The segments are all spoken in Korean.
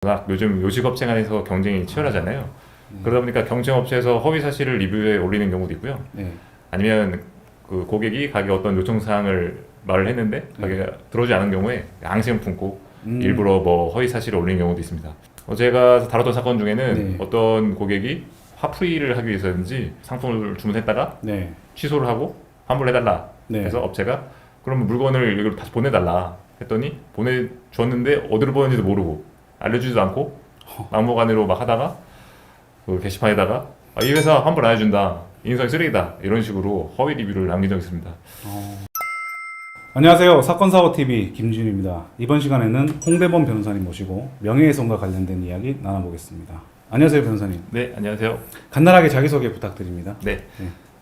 워낙 요즘 요식업체 간에서 경쟁이 치열하잖아요. 그러다 보니까 경쟁업체에서 허위 사실을 리뷰에 올리는 경우도 있고요. 네. 아니면 그 고객이 가게 어떤 요청사항을 말을 했는데 가게가 들어오지 않은 경우에 앙심을 품고 일부러 뭐 허위 사실을 올리는 경우도 있습니다. 제가 다뤘던 사건 중에는 네. 어떤 고객이 화풀이를 하기 위해서든지 상품을 주문했다가 네. 취소를 하고 환불해달라 네. 해서 업체가 그러면 물건을 여기로 다시 보내달라 했더니 보내줬는데 어디로 보냈는지도 모르고 알려주지도 않고 막무가내로 막 하다가 그 게시판에다가 이 회사 환불 안 해준다, 인성이 쓰레기다, 이런 식으로 허위 리뷰를 남긴 적이 있습니다. 안녕하세요. 사건사고TV 김준입니다. 이번 시간에는 홍대범 변호사님 모시고 명예훼손과 관련된 이야기 나눠보겠습니다. 안녕하세요, 변호사님. 네, 안녕하세요. 간단하게 자기소개 부탁드립니다. 네,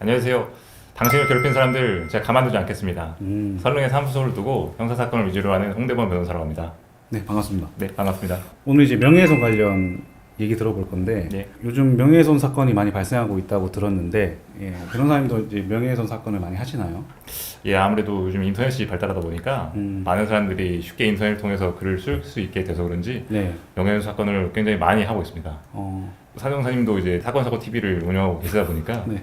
안녕하세요. 당신을 괴롭힌 사람들 제가 가만두지 않겠습니다. 설릉에 사무소를 두고 형사사건을 위주로 하는 홍대범 변호사라고 합니다. 네, 반갑습니다. 네, 반갑습니다. 오늘 이제 명예훼손 관련 얘기 들어볼 건데 네. 요즘 명예훼손 사건이 많이 발생하고 있다고 들었는데 변호사님도 이제 명예훼손 사건을 많이 하시나요? 예, 아무래도 요즘 인터넷이 발달하다 보니까 많은 사람들이 쉽게 인터넷을 통해서 글을 쓸 수 있게 돼서 그런지 네. 명예훼손 사건을 굉장히 많이 하고 있습니다. 사정사님도 이제 사건사고 TV를 운영하고 계시다 보니까 네.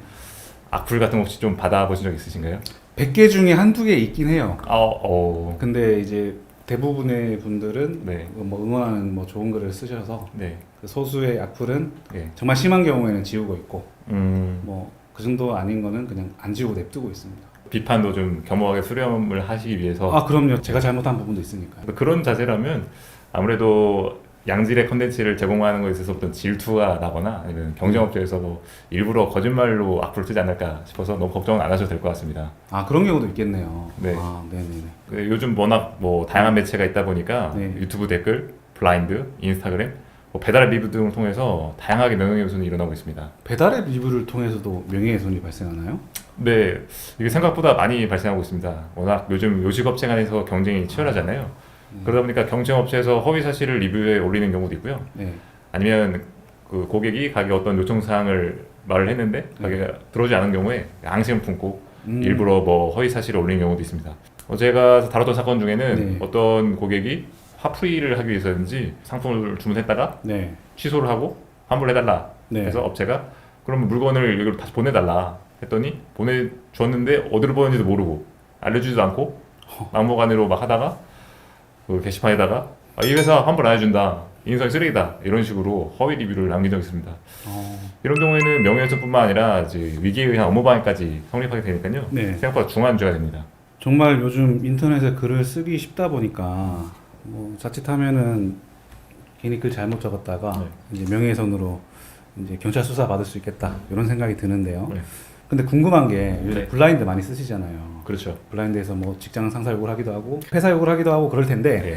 악플 같은 거 혹시 좀 받아보신 적 있으신가요? 100개 중에 한두 개 있긴 해요. 어. 근데 이제 대부분의 분들은 네. 뭐 응원하는 뭐 좋은 글을 쓰셔서 네. 그 소수의 악플은 네. 정말 심한 경우에는 지우고 있고 음, 뭐 그 정도 아닌 거는 그냥 안 지우고 냅두고 있습니다. 비판도 좀 겸허하게 수렴을 하시기 위해서 아 그럼요. 제가 잘못한 부분도 있으니까요. 그런 자세라면 아무래도 양질의 컨텐츠를 제공하는 것에 있어서 어떤 질투가 나거나 아니면 경쟁업체에서 뭐 일부러 거짓말로 악플을 쓰지 않을까 싶어서 너무 걱정은 안 하셔도 될 것 같습니다. 아 그런 경우도 있겠네요. 네. 아 네네네. 요즘 워낙 뭐 다양한 매체가 있다 보니까 네. 유튜브 댓글, 블라인드, 인스타그램, 뭐 배달 리뷰 등을 통해서 다양하게 명예훼손이 일어나고 있습니다. 배달앱 리뷰를 통해서도 명예훼손이 발생하나요? 네, 이게 생각보다 많이 발생하고 있습니다. 워낙 요즘 요식업체 간에서 경쟁이 치열하잖아요. 그러다 보니까 경쟁업체에서 허위 사실을 리뷰에 올리는 경우도 있고요. 네. 아니면 그 고객이 가게 어떤 요청사항을 말을 했는데 가게가 들어오지 않은 경우에 앙심을 품고 일부러 뭐 허위 사실을 올리는 경우도 있습니다. 제가 다뤘던 사건 중에는 네. 어떤 고객이 화풀이를 하기 위해서든지 상품을 주문했다가 네. 취소를 하고 환불해달라 네. 해서 업체가 그러면 물건을 여기로 다시 보내달라 했더니 보내줬는데 어디로 보냈는지도 모르고 알려주지도 않고 막무가내로 막 하다가 그 게시판에다가 이 회사 환불 안 해준다, 인성이 쓰레기다, 이런 식으로 허위 리뷰를 남긴 적이 있습니다. 이런 경우에는 명예훼손뿐만 아니라 이제 위기에 의한 업무방해까지 성립하게 되니까요. 네. 생각보다 중한 문제가 됩니다. 정말 요즘 인터넷에 글을 쓰기 쉽다 보니까 뭐 자칫하면은 괜히 글 잘못 적었다가 이제 명예훼손으로 이제 경찰 수사 받을 수 있겠다 이런 생각이 드는데요. 네. 근데 궁금한 게 요즘 네. 블라인드 많이 쓰시잖아요. 그렇죠. 블라인드에서 뭐 직장 상사 욕을 하기도 하고 회사 욕을 하기도 하고 그럴 텐데 네.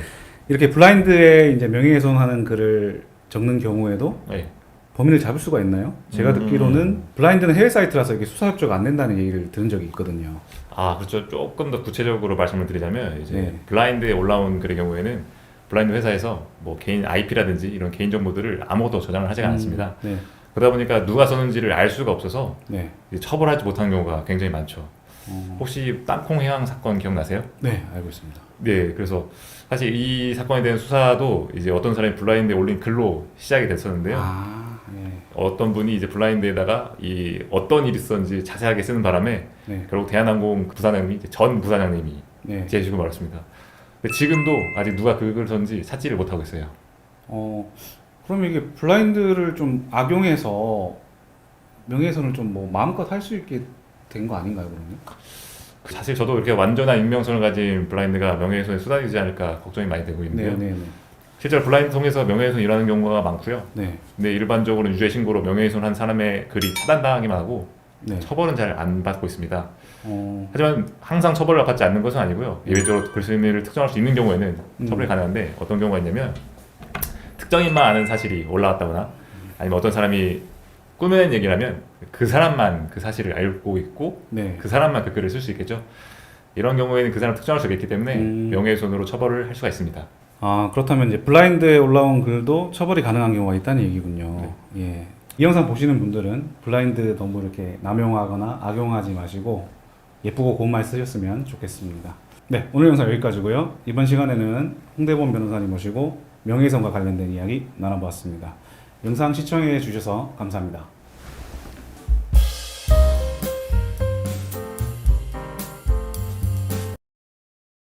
이렇게 블라인드에 이제 명예훼손하는 글을 적는 경우에도 네. 범인을 잡을 수가 있나요? 제가 듣기로는 블라인드는 해외 사이트라서 이게 수사 협조가 안 된다는 얘기를 들은 적이 있거든요. 그렇죠. 조금 더 구체적으로 말씀을 드리자면 이제 네. 블라인드에 올라온 글의 경우에는 블라인드 회사에서 뭐 개인 IP라든지 이런 개인 정보들을 아무것도 저장을 하지 않았습니다. 네. 그러다 보니까 누가 썼는지를 알 수가 없어서 네. 이제 처벌하지 못한 경우가 굉장히 많죠. 혹시 땅콩 해양 사건 기억나세요? 네, 알고 있습니다. 네, 그래서 사실 이 사건에 대한 수사도 이제 어떤 사람이 블라인드에 올린 글로 시작이 됐었는데요. 네. 어떤 분이 이제 블라인드에다가 이 어떤 일이 있었는지 자세하게 쓰는 바람에 네. 결국 대한항공 부사장님이 이제 전 부사장님이 네. 제지고 말았습니다. 근데 지금도 아직 누가 그 글을 썼는지 찾지를 못하고 있어요. 그럼 이게 블라인드를 좀 악용해서 명예훼손을 좀 뭐 마음껏 할 수 있게 된 거 아닌가요, 그러면? 사실 저도 이렇게 완전한 익명성을 가진 블라인드가 명예훼손에 수단이지 않을까 걱정이 많이 되고 있는데요. 네. 실제로 블라인드 통해서 명예훼손이 일어나는 경우가 많고요. 네. 근데 일반적으로 유죄 신고로 명예훼손 한 사람의 글이 차단당하기만 하고 네. 처벌은 잘 안 받고 있습니다. 어, 하지만 항상 처벌을 받지 않는 것은 아니고요. 예외적으로 글쓴이를 특정할 수 있는 경우에는 처벌이 가능한데 어떤 경우가 있냐면 특정인만 아는 사실이 올라왔다거나 아니면 어떤 사람이 꾸며낸 얘기라면 그 사람만 그 사실을 알고 있고 네. 그 사람만 그 글을 쓸 수 있겠죠. 이런 경우에는 그 사람을 특정할 수가 있기 때문에 명예훼손으로 처벌을 할 수가 있습니다. 그렇다면 이제 블라인드에 올라온 글도 처벌이 가능한 경우가 있다는 얘기군요. 예. 이 영상 보시는 분들은 블라인드 너무 이렇게 남용하거나 악용하지 마시고 예쁘고 고운 말 쓰셨으면 좋겠습니다. 네, 오늘 영상 여기까지고요. 이번 시간에는 홍대범 변호사님 모시고 명예훼손과 관련된 이야기 나눠보았습니다. 영상 시청해 주셔서 감사합니다.